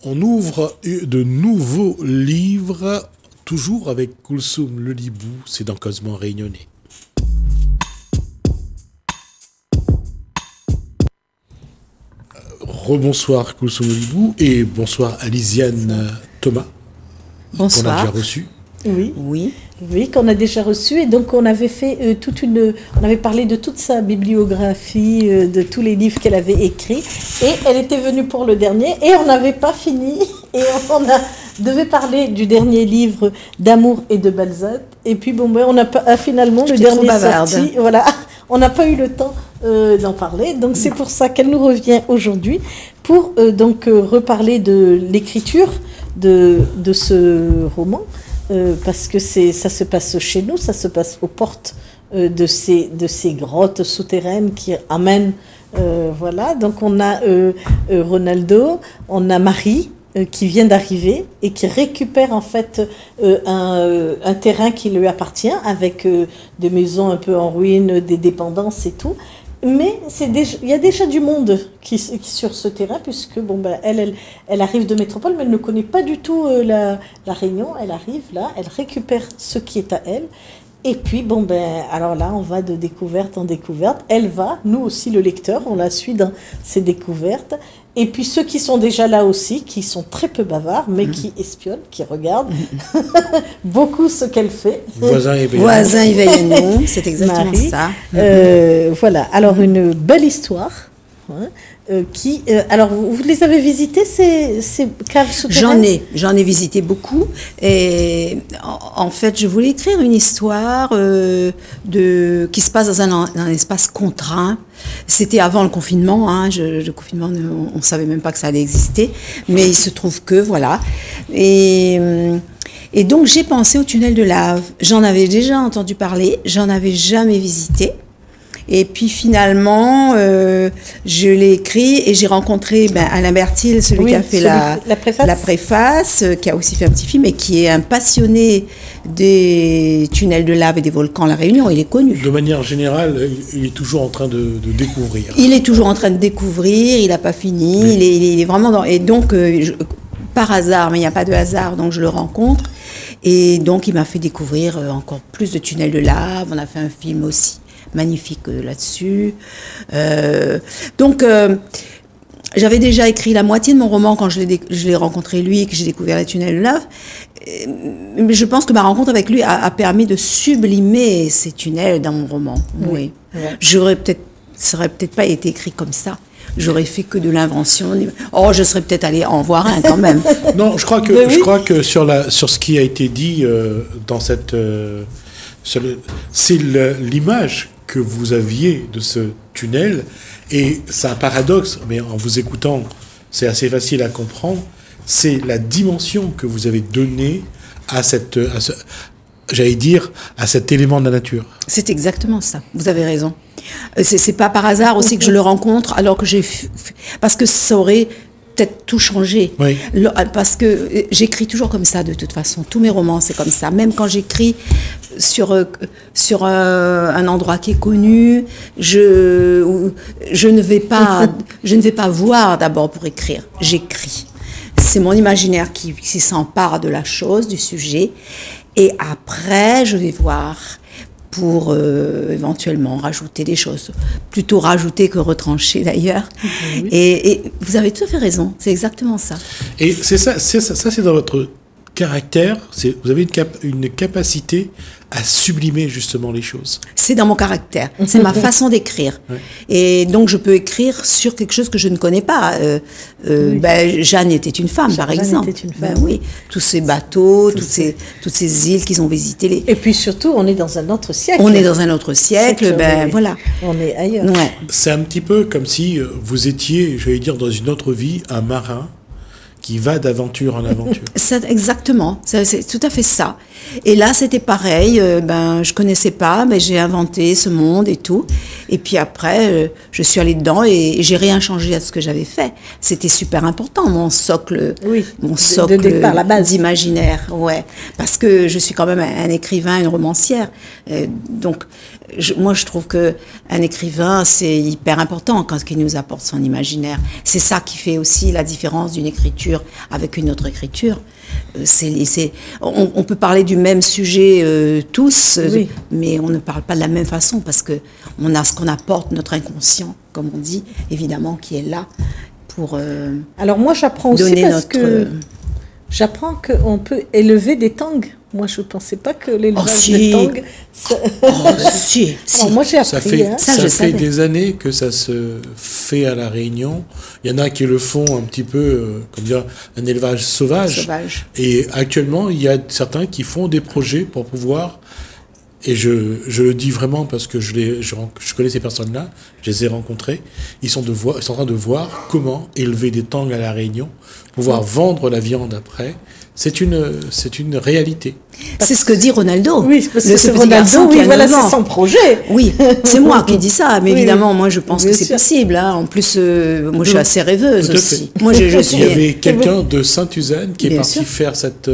On ouvre de nouveaux livres, toujours avec Koulsoum Lelibou, c'est dans Cosmo Réunionnais. Rebonsoir Koulsoum Lelibou et bonsoir Alisiane Thomas. Bonsoir. Qu'on a déjà reçu. Oui, qu'on a déjà reçu. Et donc, on avait fait on avait parlé de toute sa bibliographie, de tous les livres qu'elle avait écrits. Et elle était venue pour le dernier. Et on n'avait pas fini. Et devait parler du dernier livre d'Amour et de Balzac. Et puis, on a finalement, le dernier sorti. Voilà. On n'a pas eu le temps d'en parler. Donc, c'est pour ça qu'elle nous revient aujourd'hui pour reparler de l'écriture de ce roman. Parce que ça se passe chez nous, ça se passe aux portes de ces grottes souterraines qui amènent, voilà. Donc on a Ronaldo, on a Marie qui vient d'arriver et qui récupère en fait un terrain qui lui appartient avec des maisons un peu en ruine, des dépendances et tout. Mais il y a déjà du monde qui sur ce terrain, puisque elle arrive de métropole, mais elle ne connaît pas du tout la Réunion. Elle arrive là, elle récupère ce qui est à elle. Et puis, alors là, on va de découverte en découverte. Elle va, nous aussi, le lecteur, on la suit dans ses découvertes. Et puis ceux qui sont déjà là aussi, qui sont très peu bavards, mais qui espionnent, qui regardent beaucoup ce qu'elle fait. Voisins et veillons, c'est exactement Marie, ça. Voilà, alors une belle histoire. Alors, vous les avez visités, ces caves souterraines? J'en ai visité beaucoup. Et en fait, je voulais écrire une histoire qui se passe dans un espace contraint. C'était avant le confinement. Le confinement, on ne savait même pas que ça allait exister. Mais il se trouve que, voilà. Et donc, j'ai pensé au tunnel de lave. J'en avais déjà entendu parler. J'en avais jamais visité. Et puis finalement, je l'ai écrit et j'ai rencontré Alain Bertil, celui qui a fait la préface, qui a aussi fait un petit film et qui est un passionné des tunnels de lave et des volcans à La Réunion. Il est connu. De manière générale, il est toujours en train de découvrir. Il est toujours en train de découvrir, il n'a pas fini, oui. il est vraiment dans... Et donc, par hasard, mais il n'y a pas de hasard, donc je le rencontre. Et donc, il m'a fait découvrir encore plus de tunnels de lave. On a fait un film aussi magnifique là-dessus. Donc, j'avais déjà écrit la moitié de mon roman quand je l'ai rencontré lui et que j'ai découvert les tunnels de lave. Mais je pense que ma rencontre avec lui a permis de sublimer ces tunnels dans mon roman. Oui. Ouais. Ça aurait peut-être pas été écrit comme ça. J'aurais fait que de l'invention. Je serais peut-être allée en voir un quand même. Non, je crois que sur ce qui a été dit dans cette... c'est l'image que vous aviez de ce tunnel, et c'est un paradoxe, mais en vous écoutant, c'est assez facile à comprendre, c'est la dimension que vous avez donnée à cet élément de la nature. C'est exactement ça, vous avez raison. C'est pas par hasard aussi que je le rencontre, alors que parce que ça aurait peut-être tout changé. Oui. Parce que j'écris toujours comme ça, de toute façon. Tous mes romans, c'est comme ça. Même quand j'écris sur un endroit qui est connu, je ne vais pas voir d'abord pour écrire. J'écris. C'est mon imaginaire qui s'empare de la chose, du sujet. Et après, je vais voir pour éventuellement rajouter des choses. Plutôt rajouter que retrancher, d'ailleurs. Oui. Et vous avez tout à fait raison, c'est exactement ça. Et c'est ça c'est dans votre caractère, vous avez une capacité à sublimer justement les choses. C'est dans mon caractère, c'est ma façon d'écrire. Ouais. Et donc je peux écrire sur quelque chose que je ne connais pas. Jeanne était une femme, par exemple. Était une femme. Oui, tous ces bateaux, toutes ces îles qu'ils ont visitées. Et puis surtout, on est dans un autre siècle. On est dans un autre siècle, voilà. On est ailleurs. Ouais. C'est un petit peu comme si vous étiez, j'allais dire, dans une autre vie, un marin qui va d'aventure en aventure. Exactement, c'est tout à fait ça. Et là, c'était pareil, je connaissais pas, mais j'ai inventé ce monde et tout. Et puis après, je suis allée dedans et j'ai rien changé à ce que j'avais fait. C'était super important, mon socle, de départ, la base d'imaginaire. Ouais, parce que je suis quand même un écrivain, une romancière. Donc, moi, je trouve qu'un écrivain, c'est hyper important quand il nous apporte son imaginaire. C'est ça qui fait aussi la différence d'une écriture écriture avec une autre écriture. On peut parler du même sujet tous, Oui. mais on ne parle pas de la même façon parce que on a ce qu'on apporte, notre inconscient, comme on dit, évidemment, qui est là pour Alors moi, j'apprends aussi donner parce notre... que j'apprends qu'on peut élever des tangs. Moi, je ne pensais pas que l'élevage si. de tangs... ça- si. Alors, moi, j'ai Ça appris. fait, hein. Ça, ça je fait savais. des années que ça se fait à La Réunion. Il y en a qui le font un petit peu, comme dire, un élevage sauvage. Sauvage. Et actuellement, il y a certains qui font des projets pour pouvoir, et je le dis vraiment parce que je connais ces personnes-là, je les ai rencontrées, ils sont en train de voir comment élever des tangs à La Réunion, pouvoir vendre la viande après. C'est une réalité. C'est ce que dit Ronaldo. Oui, parce Le- que ce c'est petit garçon Ronaldo, qui oui, a voilà, 9 ans. c'est son projet. Oui, c'est moi qui dis ça, mais Oui, évidemment, moi je pense bien que c'est sûr. possible. Hein. En plus, moi je suis assez rêveuse Tout à aussi. fait. Moi je Il y suis. avait quelqu'un de Sainte-Suzanne qui est Bien parti sûr. faire cette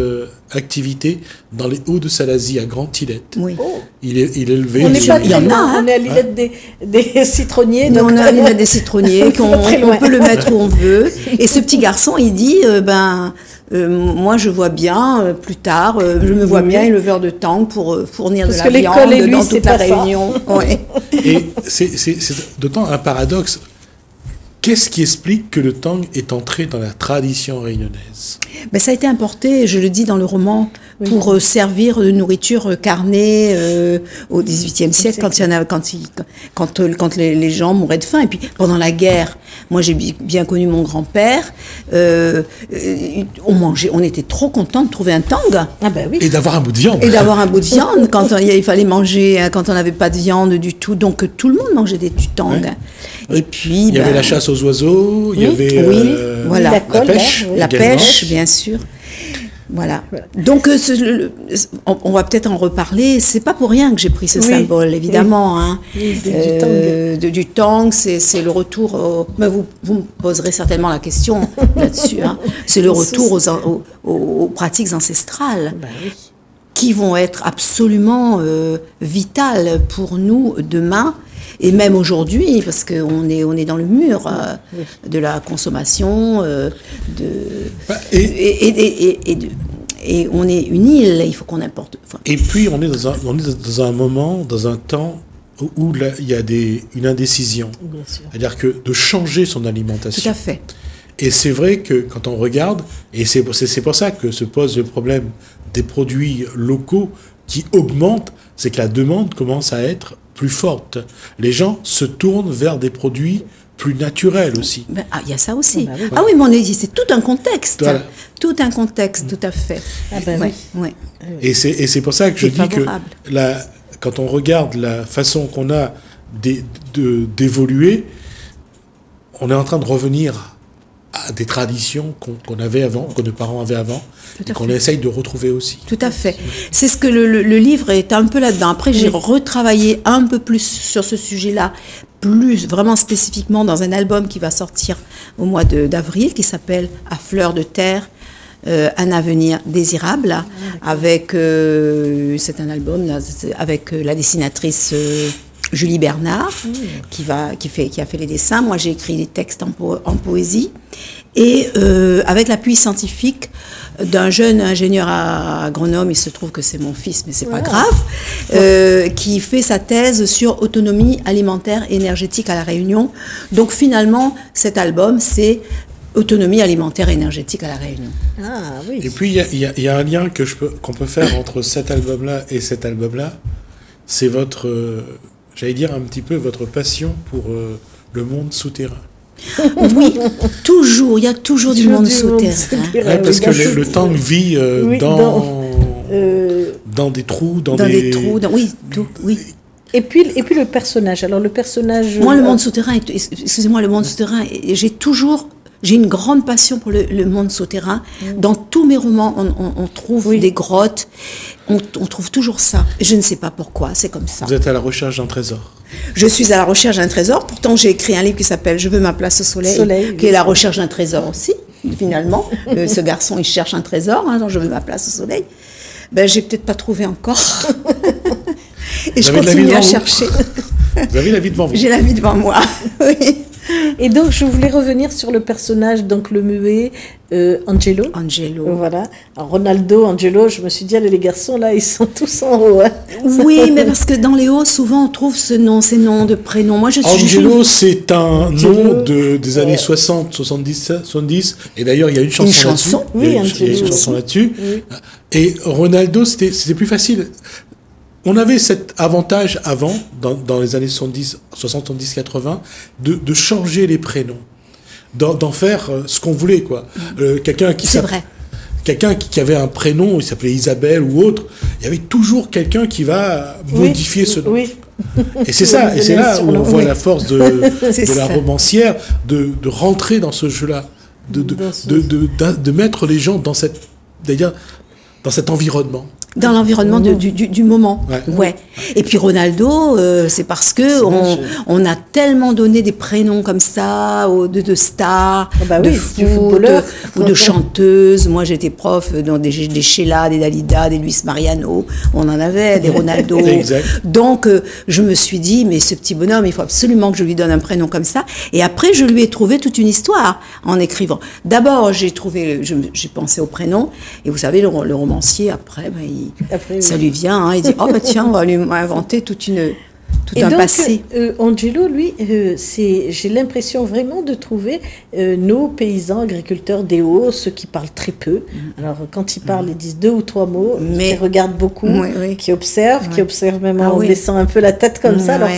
activité dans les Hauts-de-Salazie à Grand-Tillette. Oui. Il élevait On n'est pas Il y en très a, loin, hein. on est à l'îlette des citronniers. Nous, donc- on a les mettre des citronniers, Pas très on loin. peut le mettre où on veut. Et ce petit garçon, il dit, moi je vois bien, plus tard, je me vois Oui. bien éleveur de tangs pour fournir Parce de que la l'école viande et lui, dans c'est toute la pas ça. Réunion. Ouais. Et c'est d'autant un paradoxe. Qu'est-ce qui explique que le tang est entré dans la tradition réunionnaise? Ben, ça a été importé, je le dis dans le roman, Oui. pour servir de nourriture carnée au XVIIIe siècle, quand les gens mouraient de faim. Et puis pendant la guerre, moi j'ai bien connu mon grand-père, on était trop contents de trouver un tang Ah ben oui. Et d'avoir un bout de viande. et d'avoir un bout de viande quand il fallait manger, quand on n'avait pas de viande du tout. Donc tout le monde mangeait du tang. Ouais. Et puis, Il y avait la chasse aux oiseaux, il y avait oui, voilà. La colle, pêche. là, oui. la également. pêche, bien sûr. Voilà. Donc, on va peut-être en reparler. C'est pas pour rien que j'ai pris ce Oui. symbole, évidemment. Hein. Oui, du tang. Du tang, c'est le retour. Mais vous me poserez certainement la question là-dessus. Hein. C'est le retour aux pratiques ancestrales Ben oui. qui vont être absolument vitales pour nous demain. Et même aujourd'hui, parce qu'on est dans le mur de la consommation, Bah, et on est une île, il faut qu'on importe. Enfin, Et puis on est dans un moment, dans un temps où là, il y a une indécision. Bien sûr. C'est-à-dire que de changer son alimentation. tout à fait. Et c'est vrai que quand on regarde, et c'est pour ça que se pose le problème des produits locaux qui augmentent, c'est que la demande commence à être plus forte. Les gens se tournent vers des produits plus naturels aussi. Ben, il y a ça aussi. Ah, bah oui. Ah oui, mais on est, c'est tout un contexte. Voilà. Tout un contexte, tout à fait. Ah ben Ouais, oui. ouais. Et c'est pour ça que je C'est dis que favorable. quand on regarde la façon qu'on a d'évoluer, on est en train de revenir à des traditions qu'on avait avant, que nos parents avaient avant, Tout et à qu'on fait. essaye de retrouver aussi. Tout à fait. C'est ce que le livre est un peu là-dedans. Après, j'ai retravaillé un peu plus sur ce sujet-là, plus vraiment spécifiquement dans un album qui va sortir au mois d'avril, qui s'appelle « À fleur de terre ». Un avenir désirable, avec c'est un album là, avec la dessinatrice Julie Bernard qui a fait les dessins. Moi j'ai écrit les textes en poésie et avec l'appui scientifique d'un jeune ingénieur à Grenoble, il se trouve que c'est mon fils, mais c'est pas grave, qui fait sa thèse sur autonomie alimentaire et énergétique à La Réunion. Donc finalement, cet album, c'est autonomie alimentaire et énergétique à La Réunion. Ah oui. Et puis, il y a un lien qu'on peut faire entre cet album-là et cet album-là. C'est votre, j'allais dire un petit peu votre passion pour le monde souterrain. Oui, toujours, il y a toujours du monde souterrain. Ouais, parce que le tang vit Oui, dans des trous, Dans des trous, oui, tout, oui. Et puis le personnage. Alors le personnage. Moi, le monde souterrain, excusez-moi, le monde souterrain, j'ai une grande passion pour le monde souterrain. Dans tous mes romans, on trouve des grottes, on trouve toujours ça. Je ne sais pas pourquoi, c'est comme ça. Vous êtes à la recherche d'un trésor. Je suis à la recherche d'un trésor, pourtant j'ai écrit un livre qui s'appelle « Je veux ma place au soleil », qui est la recherche d'un trésor aussi, finalement. Ce garçon, il cherche un trésor, hein, donc je veux ma place au soleil. Ben, j'ai peut-être pas trouvé encore. Et je continue à chercher. Vous avez la vie devant vous. J'ai la vie devant moi, oui. Et donc, je voulais revenir sur le personnage, donc le muet, Angelo. Angelo. Voilà. Alors, Ronaldo, Angelo, je me suis dit, allez, les garçons, là, ils sont tous en haut. Hein. Oui, mais parce que dans les hauts, souvent, on trouve ces noms de prénoms. Moi, Angelo, c'est un nom des années 60, 70. Et d'ailleurs, il y a une chanson là-dessus. Oui, il y a une chanson là-dessus. Oui. Et Ronaldo, c'était plus facile. On avait cet avantage avant, dans les années 70, 80, de changer les prénoms, d'en faire ce qu'on voulait, quoi. Quelqu'un qui avait un prénom, il s'appelait Isabelle ou autre, il y avait toujours quelqu'un qui va modifier ce nom. Oui. Et c'est ça, et c'est là où on voit la force de la romancière, de rentrer dans ce jeu-là, de mettre les gens dans cet environnement. Dans l'environnement du moment. Ouais. Et puis Ronaldo, c'est parce que on a tellement donné des prénoms comme ça, de stars, de foot, ou de chanteuses. Moi, j'étais prof dans des Sheila, des Dalida, des Luis Mariano. On en avait, des Ronaldo. Donc, je me suis dit, mais ce petit bonhomme, il faut absolument que je lui donne un prénom comme ça. Et après, je lui ai trouvé toute une histoire en écrivant. D'abord, j'ai pensé au prénom. Et vous savez, le romancier, après, ça lui vient, hein, il dit oh bah tiens, on va lui inventer tout un passé. Angelo, lui, j'ai l'impression vraiment de trouver nos paysans agriculteurs des Hauts, ceux qui parlent très peu. Alors quand ils parlent, ils disent 2 ou 3 mots, qui regardent beaucoup, qui observent, même en baissant un peu la tête comme ça. Alors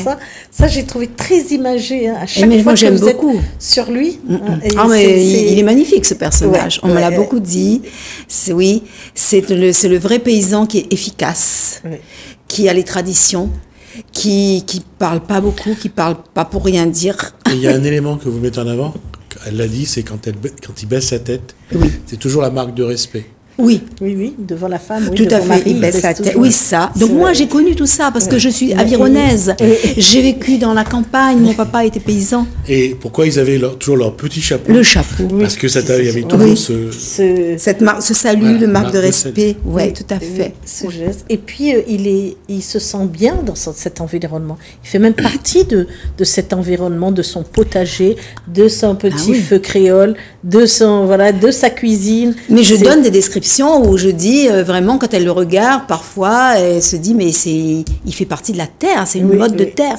ça j'ai trouvé très imagé. Hein, à chaque fois moi, j'aime que vous beaucoup êtes sur lui. Il est magnifique ce personnage. On me l'a beaucoup dit. C'est le vrai paysan qui est efficace, qui a les traditions. Qui parle pas beaucoup, qui parle pas pour rien dire. Et il y a un élément que vous mettez en avant, elle l'a dit, c'est quand il baisse sa tête, c'est toujours la marque de respect. Oui, devant la femme, tout à fait, il baisse sa tête. Oui, ça. Donc moi, j'ai connu tout ça parce que je suis avironnaise. J'ai vécu dans la campagne, mon papa était paysan. Et pourquoi ils avaient toujours leur petit chapeau? Le chapeau. Parce que il y avait toujours ce salut, le marque de respect. Oui, tout à fait. Ce geste. Et puis, il se sent bien dans cet environnement. Il fait même partie de cet environnement, de son potager, de son petit feu créole, de sa cuisine. Mais je donne des descriptions où je dis vraiment, quand elle le regarde, parfois, elle se dit, mais il fait partie de la terre, c'est une mode de terre.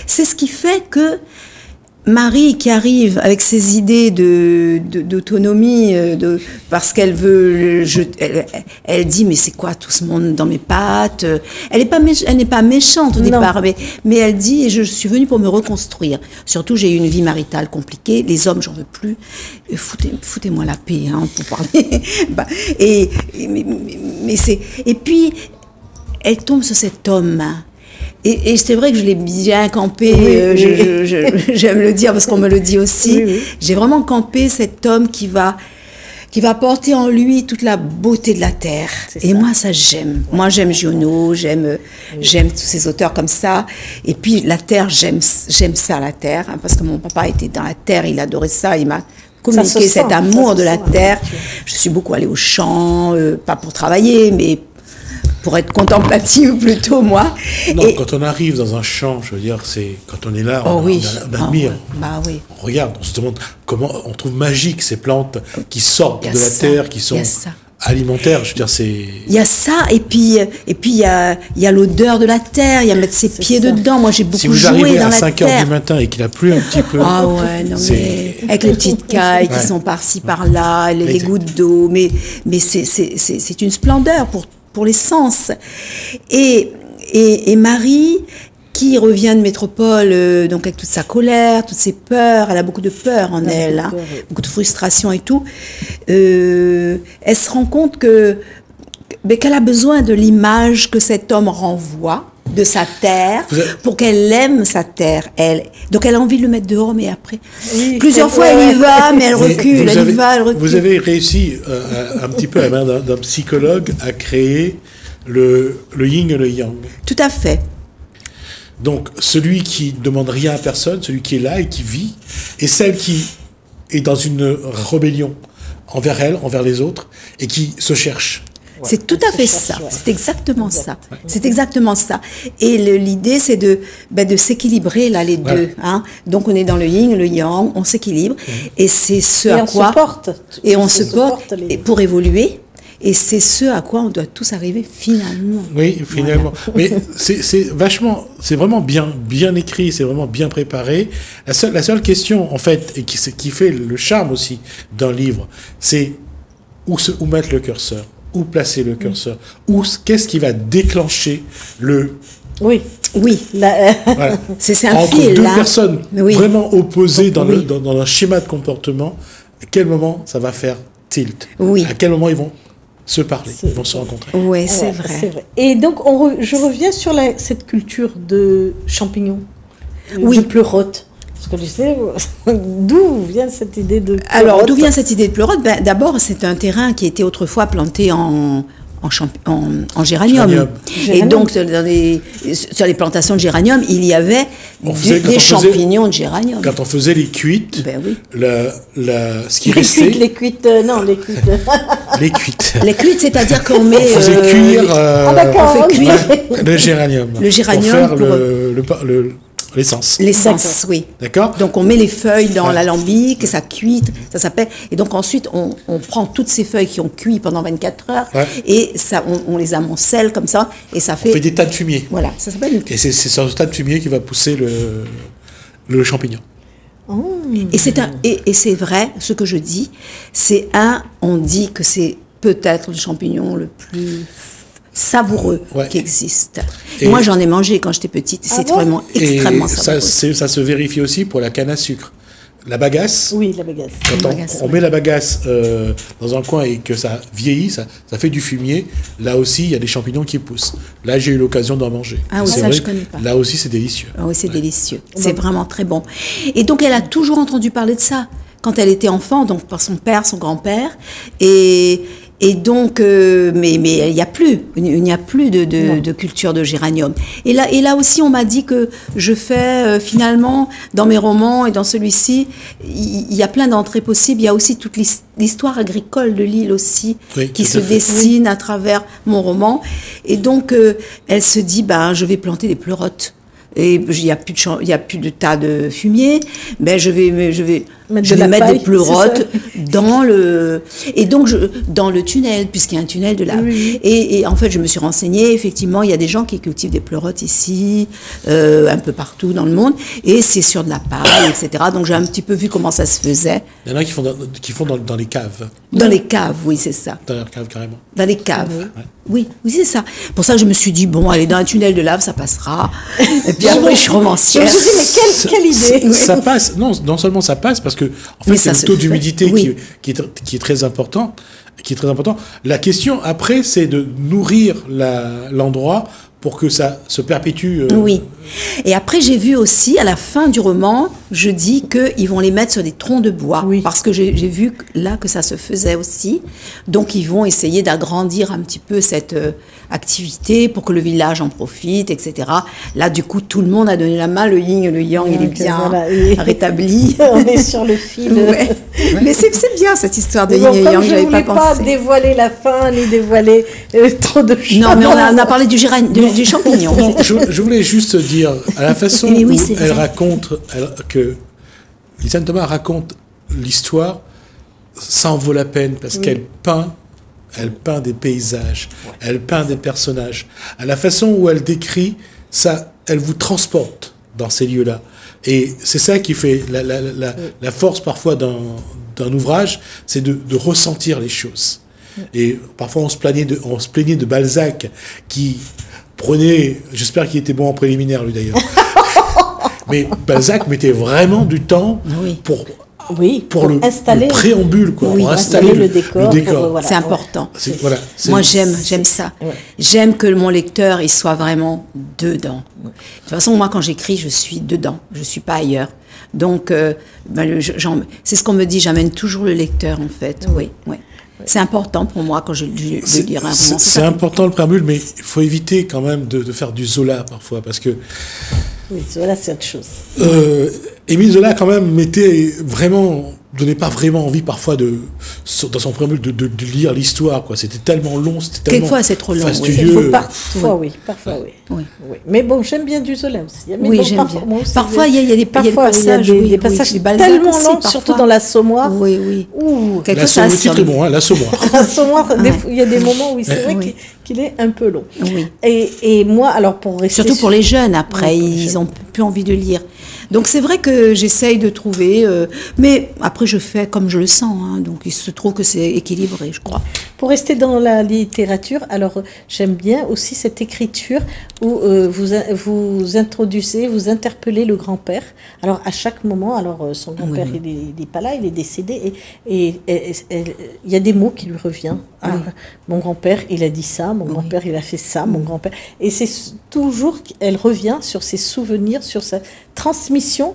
C'est ce qui fait que Marie, qui arrive avec ses idées d'autonomie, parce qu'elle veut, elle dit, mais c'est quoi tout ce monde dans mes pattes? Elle n'est pas méchante au départ, mais elle dit, je suis venue pour me reconstruire. Surtout, j'ai eu une vie maritale compliquée. Les hommes, j'en veux plus. Foutez-moi la paix, hein, pour parler. Et puis, elle tombe sur cet homme. Et c'est vrai que je l'ai bien campé, j'aime le dire parce qu'on me le dit aussi. J'ai vraiment campé cet homme qui va porter en lui toute la beauté de la terre. Et moi, ça j'aime. Moi, j'aime Giono, j'aime tous ces auteurs comme ça. Et puis, la terre, j'aime ça, la terre, hein, parce que mon papa était dans la terre, il adorait ça, il m'a communiqué cet amour de la terre. Je suis beaucoup allée au champ, pas pour travailler, mais pour être contemplative plutôt, moi. Non, quand on arrive dans un champ, je veux dire, c'est quand on est là, on admire. On regarde, on se demande comment on trouve magique ces plantes qui sortent de la terre, qui sont alimentaires. Je veux dire, c'est. Il y a ça, et puis il y a l'odeur de la terre. Il y a mettre ses pieds dedans. Moi, j'ai beaucoup joué dans la terre. Si vous arrivez à 5 heures du matin et qu'il a plu un petit peu. Ah ouais, non mais avec les petites cailles qui sont par-ci par-là, les gouttes d'eau, mais c'est une splendeur pour les sens. Et Marie, qui revient de métropole, donc avec toute sa colère, toutes ses peurs, elle a beaucoup de peur en elle, hein, beaucoup de frustration et tout, elle se rend compte qu'elle a besoin de l'image que cet homme renvoie de sa terre, pour qu'elle aime sa terre. Donc elle a envie de le mettre dehors, mais après, plusieurs fois elle y va, mais elle recule, elle recule. Vous avez réussi un petit peu à la main d'un psychologue à créer le yin et le yang. Tout à fait. Donc celui qui ne demande rien à personne, celui qui est là et qui vit, et celle qui est dans une rébellion envers elle, envers les autres, et qui se cherche. C'est tout à fait ça. C'est exactement ça. C'est exactement ça. Et l'idée, c'est de s'équilibrer là les deux. Hein. Donc on est dans le yin, le yang, on s'équilibre. Et c'est ce à quoi... on se porte pour évoluer. Et c'est ce à quoi on doit tous arriver finalement. Oui, finalement. Mais c'est vraiment bien écrit, c'est vraiment bien préparé. La seule question, en fait, et qui fait le charme aussi d'un livre, c'est où mettre le curseur, où placer le curseur, qu'est-ce qui va déclencher le... Oui. Voilà. C'est un entre fil, deux là. personnes vraiment opposées dans un schéma de comportement, à quel moment ça va faire tilt? À quel moment ils vont se parler, ils vont se rencontrer. Oui, c'est vrai. Et donc, je reviens sur cette culture de champignons, de pleurote. Parce que je sais, d'où vient cette idée de pleurote? Alors, d'où vient cette idée de pleurote? D'abord, c'est un terrain qui était autrefois planté en géranium. Et donc, sur les plantations de géranium, il y avait des champignons de géranium. Quand on faisait les cuites, ce qui restait... Les cuites. Les cuites. Les cuites, c'est-à-dire qu'on met... On faisait cuire, on fait cuire le géranium. Le géranium pour faire l'essence. L'essence, oui. D'accord. Donc on met les feuilles dans l'alambic, ça cuit, ça s'appelle. Et donc ensuite on prend toutes ces feuilles qui ont cuit pendant 24 heures et ça, on les amoncelle comme ça et ça fait. On fait des tas de fumier. Voilà, ça s'appelle. Et c'est ce tas de fumier qui va pousser le champignon. Et c'est vrai, ce que je dis, on dit que c'est peut-être le champignon le plus savoureux qui existe. Et moi, j'en ai mangé quand j'étais petite. C'est vraiment extrêmement savoureux. Ça se vérifie aussi pour la canne à sucre. La bagasse. Oui, la bagasse. Quand on met la bagasse dans un coin et que ça vieillit, ça fait du fumier. Là aussi, il y a des champignons qui poussent. Là, j'ai eu l'occasion d'en manger. Ah oui, ça, je connais pas. Là aussi, c'est délicieux. Ah oui, c'est délicieux. C'est vraiment très bon. Et donc, elle a toujours entendu parler de ça quand elle était enfant, donc par son père, son grand-père. Et donc, mais il n'y a plus de culture de géranium. Et là aussi, on m'a dit que je fais finalement, dans mes romans et dans celui-ci, il y a plein d'entrées possibles. Il y a aussi toute l'histoire agricole de l'île aussi, qui se dessine à travers mon roman. Et donc, elle se dit, je vais planter des pleurotes. Et il y a plus de tas de fumier, mais je vais mettre des pleurotes dans le tunnel, puisqu'il y a un tunnel de lave. Oui. Et en fait, je me suis renseignée. Effectivement, il y a des gens qui cultivent des pleurotes ici, un peu partout dans le monde, et c'est sur de la paille, etc. Donc j'ai un petit peu vu comment ça se faisait. Il y en a qui font dans les caves. Dans les caves, oui, c'est ça. Dans les caves, carrément. Dans les caves. Oui, c'est ça. Pour ça, je me suis dit, aller dans un tunnel de lave, ça passera. Et puis après, je suis romancière. Je me suis dit, mais quelle idée. Ça passe. Non seulement ça passe, parce que, en fait, c'est le taux d'humidité qui est très important. La question, après, c'est de nourrir l'endroit pour que ça se perpétue. Oui. Et après, j'ai vu aussi, à la fin du roman, je dis qu'ils vont les mettre sur des troncs de bois. Oui. Parce que j'ai vu là que ça se faisait aussi. Donc, ils vont essayer d'agrandir un petit peu cette activité pour que le village en profite, etc. Là, du coup, tout le monde a donné la main. Le yin et le yang, il est bien rétabli. On est sur le fil. Mais c'est bien, cette histoire de yin et yang, je n'avais pas pensé. Je ne voulais pas dévoiler la fin, ni dévoiler trop de choses. Non, mais on a parlé du champignon. Je voulais juste dire, à la façon où elle raconte, que Lisanne Thomas raconte l'histoire, ça en vaut la peine, parce qu'elle peint des paysages, elle peint des personnages. À la façon où elle décrit, ça, elle vous transporte dans ces lieux-là. Et c'est ça qui fait la force parfois d'un ouvrage, c'est de ressentir les choses. Et parfois on se plaignait de Balzac qui prenait, j'espère qu'il était bon en préliminaire lui d'ailleurs, mais Balzac mettait vraiment du temps pour installer le préambule, pour installer le décor. C'est important. Moi j'aime ça. Ouais. J'aime que mon lecteur il soit vraiment dedans. De toute façon, moi quand j'écris, je suis dedans, je suis pas ailleurs. Donc c'est ce qu'on me dit, j'amène toujours le lecteur en fait. Oui. C'est important pour moi quand je lis un roman. C'est important le préambule, mais il faut éviter quand même de faire du Zola parfois, parce que... Oui, Zola, c'est autre chose. Émile Zola, quand même, mettait vraiment donnait pas vraiment envie parfois dans son préambule de lire l'histoire, quoi. C'était tellement long, c'était tellement quelquefois c'est trop long. fastudieux. Parfois oui. Oui. Mais bon, j'aime bien du Zola aussi. Mais Oui, bon, j'aime bien. Moi aussi, Parfois il y a des passages, des passages tellement longs, surtout dans l'Assommoir. Oui. L'Assommoir aussi très bon, hein, l'Assommoir. L'Assommoir, il y a des moments où c'est vrai qu'il est un peu long. Oui. Et moi, alors pour rester surtout pour les jeunes, après, ils n'ont plus envie de lire. Donc c'est vrai que j'essaye de trouver, mais après je fais comme je le sens, hein, donc il se trouve que c'est équilibré, je crois. Pour rester dans la littérature, alors j'aime bien aussi cette écriture où vous introduisez, vous interpellez le grand-père. Alors à chaque moment, alors son grand-père il n'est pas là, il est décédé, et il y a des mots qui lui reviennent. Ah, mon grand-père il a dit ça, mon grand-père il a fait ça, mon grand-père, et c'est toujours elle revient sur ses souvenirs, sur sa transmission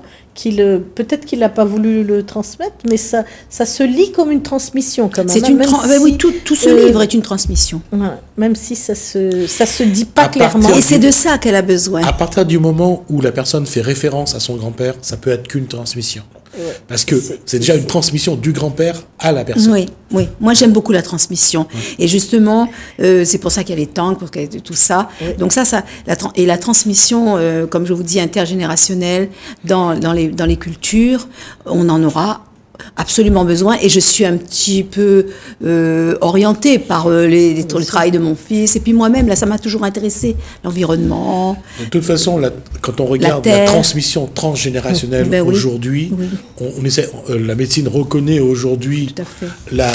peut-être qu'il n'a pas voulu le transmettre, mais ça se lit comme une transmission quand même. Oui, tout ce livre est une transmission. Même si ça se dit pas clairement. Et c'est de ça qu'elle a besoin. À partir du moment où la personne fait référence à son grand-père, ça peut être qu'une transmission. Parce que c'est déjà une transmission du grand-père à la personne. Oui. Moi, j'aime beaucoup la transmission. Et justement, c'est pour ça qu'il y a les tanks, pour qu'il y a tout ça. Donc la transmission, comme je vous dis, intergénérationnelle dans les cultures, on en aura absolument besoin, et je suis un petit peu orientée par le travail de mon fils, et puis moi-même, là, ça m'a toujours intéressé, l'environnement. De toute façon, quand on regarde la transmission transgénérationnelle aujourd'hui, on essaie, la médecine reconnaît aujourd'hui la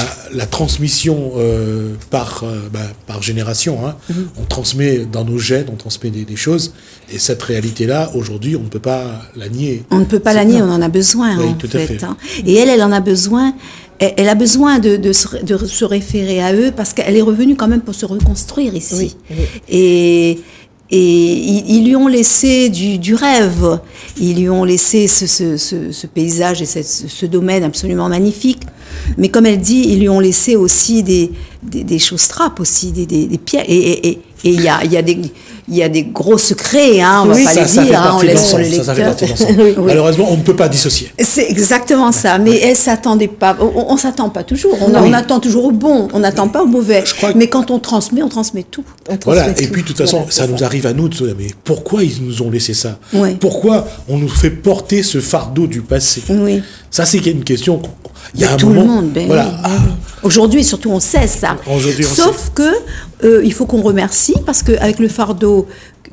transmission par génération. Hein. On transmet dans nos gènes, on transmet des choses, et cette réalité-là, aujourd'hui, on ne peut pas la nier. On ne peut pas la nier, on en a besoin, en fait. Hein. Et elle en a besoin. Elle a besoin de se référer à eux parce qu'elle est revenue quand même pour se reconstruire ici. Et ils lui ont laissé du rêve. Ils lui ont laissé ce paysage et ce domaine absolument magnifique. Mais comme elle dit, ils lui ont laissé aussi des choses trappes aussi, des pierres. Et il y a des gros secrets, hein, on ne va pas les dire, on laisse sur le lecteur. Malheureusement, on ne peut pas dissocier. C'est exactement ça, mais elle ne s'attendait pas. On ne s'attend pas toujours, on attend toujours au bon, on n'attend pas au mauvais. Mais quand on transmet tout. Voilà, et puis de toute façon, ça nous arrive à nous de se dire, mais pourquoi ils nous ont laissé ça? Pourquoi on nous fait porter ce fardeau du passé? Ça, c'est une question. Il y a tout le monde. Aujourd'hui, surtout, on sait ça. Sauf que il faut qu'on remercie parce qu'avec le fardeau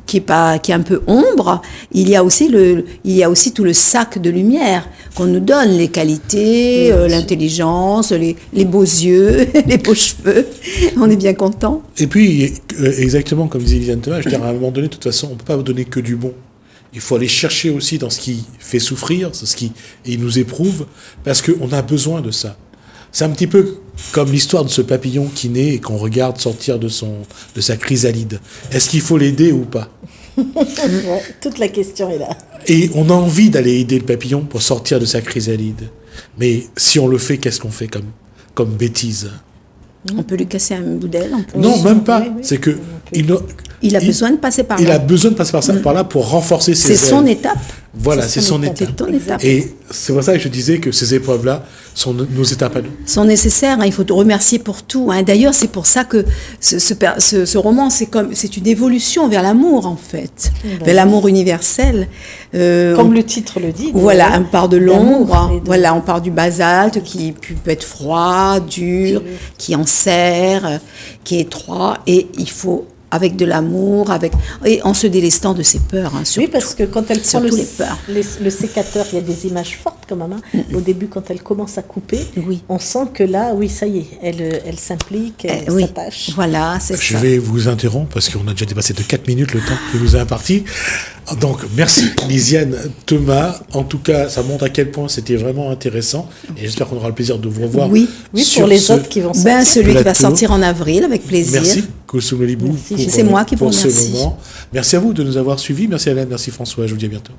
qui est un peu ombre, il y a aussi tout le sac de lumière qu'on nous donne, les qualités, l'intelligence, les beaux yeux, les beaux cheveux. On est bien content. Et puis, exactement comme disait Lisiane Thomas, je veux dire, à un moment donné, de toute façon, on ne peut pas vous donner que du bon. Il faut aller chercher aussi dans ce qui fait souffrir, ce qui nous éprouve, parce qu'on a besoin de ça. C'est un petit peu comme l'histoire de ce papillon qui naît et qu'on regarde sortir de sa chrysalide. Est-ce qu'il faut l'aider ou pas? Toute la question est là. Et on a envie d'aller aider le papillon pour sortir de sa chrysalide. Mais si on le fait, qu'est-ce qu'on fait comme bêtise? On peut lui casser un bout d'aile. Non, même pas. C'est que il a besoin de passer par là. Il a besoin de passer par là pour renforcer ses ailes. C'est son étape. Voilà, c'est son étape. Et c'est pour ça que je disais que ces épreuves-là sont nos étapes à nous. Sont nécessaires, hein, il faut te remercier pour tout. Hein. D'ailleurs, c'est pour ça que ce roman, c'est une évolution vers l'amour, en fait. Vers l'amour universel. Comme le titre le dit. Voilà, on part de l'ombre. Voilà, on part du basalte qui peut être froid, dur, qui enserre, qui est étroit. Et il faut... avec de l'amour, et en se délestant de ses peurs. Hein, oui, parce que quand elle prend le sécateur, il y a des images fortes quand même. Hein. Au début, quand elle commence à couper, on sent que là, ça y est, elle s'implique, elle s'attache. Voilà, c'est ça. Je vais vous interrompre parce qu'on a déjà dépassé de 4 minutes le temps qui nous est imparti. Donc, merci Lisiane Thomas. En tout cas, ça montre à quel point c'était vraiment intéressant. Et j'espère qu'on aura le plaisir de vous revoir. Oui, pour les autres qui vont sortir. Celui qui va sortir en avril, avec plaisir. Merci, Koussoum Lelibou, c'est moi qui vous remercie. Merci à vous de nous avoir suivis. Merci Hélène, merci François. Je vous dis à bientôt.